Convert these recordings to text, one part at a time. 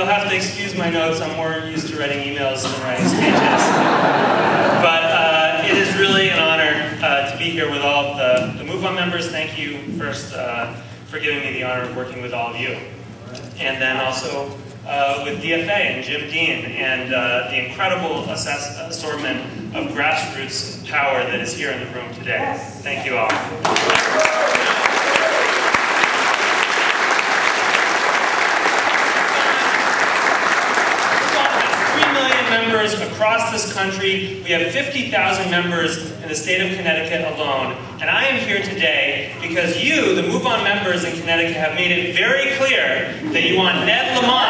you'll have to excuse my notes. I'm more used to writing emails than writing speeches. But it is really an honor to be here with all of the MoveOn members. Thank you first for giving me the honor of working with all of you. And then also with DFA and Jim Dean and the incredible assortment of grassroots power that is here in the room today. Thank you all. 3 million members across this country. We have 50,000 members in the state of Connecticut alone. And I am here today because you, the MoveOn members in Connecticut, have made it very clear that you want Ned Lamont.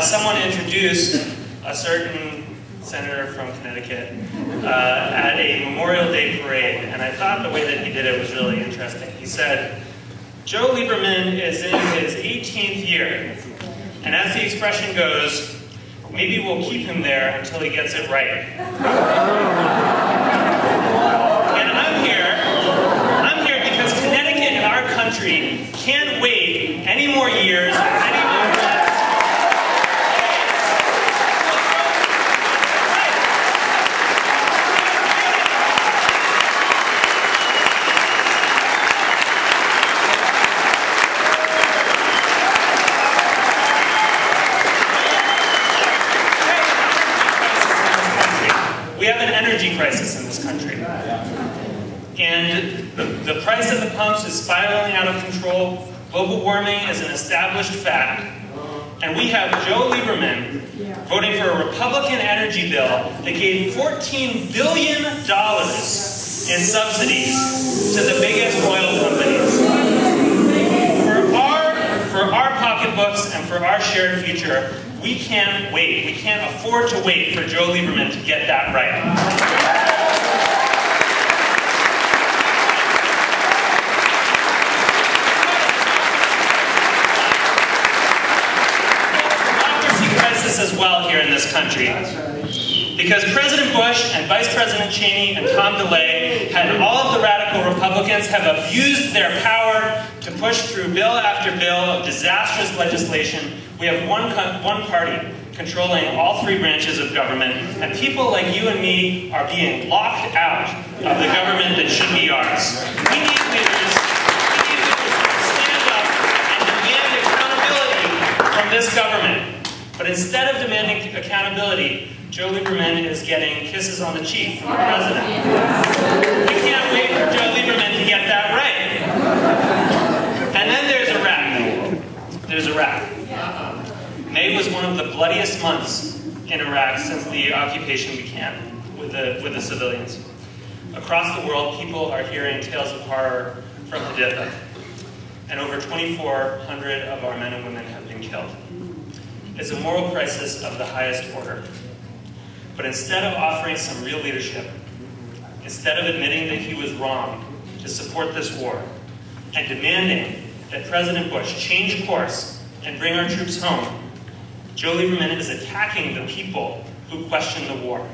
Someone introduced a certain senator from Connecticut at a Memorial Day parade, and I thought the way that he did it was really interesting. He said, Joe Lieberman is in his 18th year, and as the expression goes, maybe we'll keep him there until he gets it right. And I'm here because Connecticut and our country can't wait any more years, any more months. We have an energy crisis in this country. And the price at the pumps is spiraling out of control. Global warming is an established fact. And we have Joe Lieberman voting for a Republican energy bill that gave $14 billion in subsidies to the biggest oil companies. For our pocketbooks and for our shared future, we can't wait. We can't afford to wait for Joe Lieberman to get that right. Democracy crisis as well here in this country. Because President Bush and Vice President Cheney and Tom DeLay and all of the radical Republicans have abused their power to push through bill after bill of disastrous legislation. We have one party controlling all three branches of government, and people like you and me are being locked out of the government that should be ours. We need leaders to stand up and demand accountability from this government. But instead of demanding accountability, Joe Lieberman is getting kisses on the cheek from the president. We can't wait for Joe Lieberman to get that right. And then there's Iraq. There's Iraq. May was one of the bloodiest months in Iraq since the occupation began with the civilians. Across the world, people are hearing tales of horror from Haditha, and over 2,400 of our men and women have been killed. It's a moral crisis of the highest order. But instead of offering some real leadership, instead of admitting that he was wrong to support this war, and demanding that President Bush change course and bring our troops home, Joe Lieberman is attacking the people who question the war.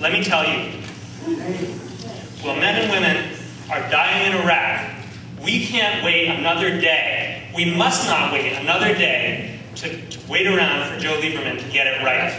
Let me tell you, while men and women are dying in Iraq, we can't wait another day. We must not wait another day to wait around for Joe Lieberman to get it right.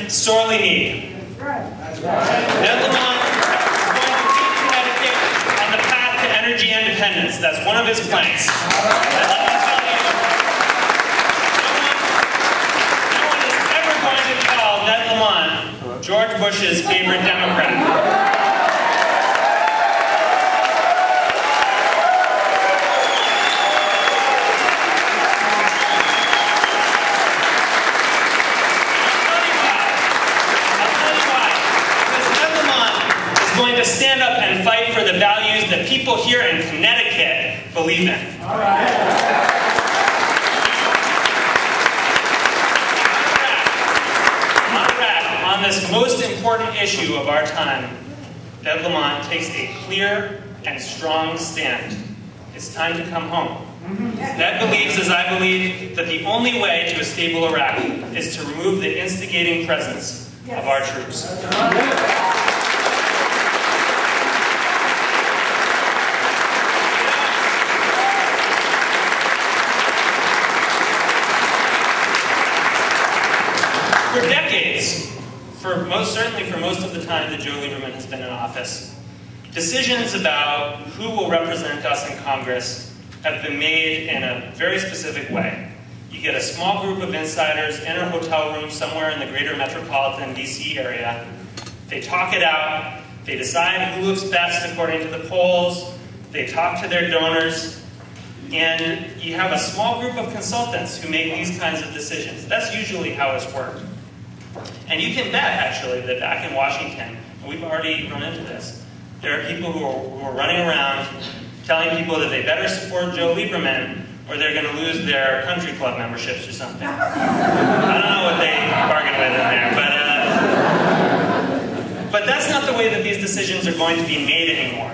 Sorely need. Ned Lamont is going to lead Connecticut on the path to energy independence. That's one of his planks. And let me tell you, no one is ever going to call Ned Lamont George Bush's favorite Democrat. Stand up and fight for the values that people people here in Connecticut believe in. All right. On this most important issue of our time, Ned Lamont takes a clear and strong stand. It's time to come home. Ned believes, as I believe, that the only way to a stable Iraq is to remove the instigating presence of our troops. For decades, certainly for most of the time that Joe Lieberman has been in office, decisions about who will represent us in Congress have been made in a very specific way. You get a small group of insiders in a hotel room somewhere in the greater metropolitan DC area. They talk it out. They decide who looks best according to the polls. They talk to their donors. And you have a small group of consultants who make these kinds of decisions. That's usually how it's worked. And you can bet, actually, that back in Washington, and we've already run into this, there are people who are running around telling people that they better support Joe Lieberman or they're going to lose their country club memberships or something. I don't know what they bargained with in there, but that's not the way that these decisions are going to be made anymore.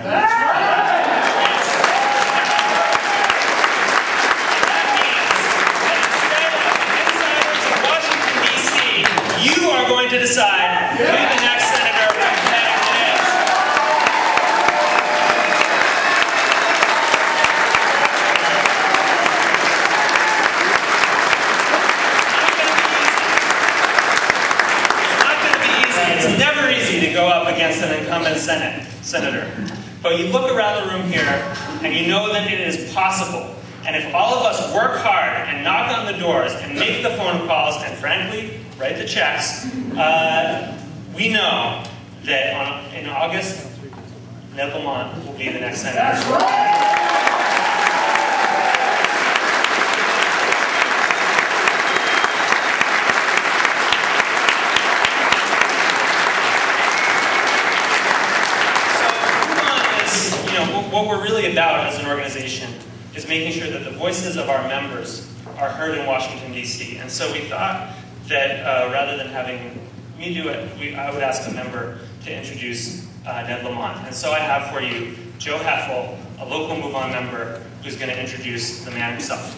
You are going to decide who the next senator of Connecticut is. It's not going to be easy. It's never easy to go up against an incumbent senator. But you look around the room here, and you know that it is possible. And if all of us work hard and knock on the doors and make the phone calls and, frankly, write the checks, we know that in August, Ned Lamont will be the next senator. That's right. What we're really about as an organization is making sure that the voices of our members are heard in Washington, D.C. And so we thought that rather than having me do it, I would ask a member to introduce Ned Lamont. And so I have for you Joe Heffel, a local Move On member, who's going to introduce the man himself.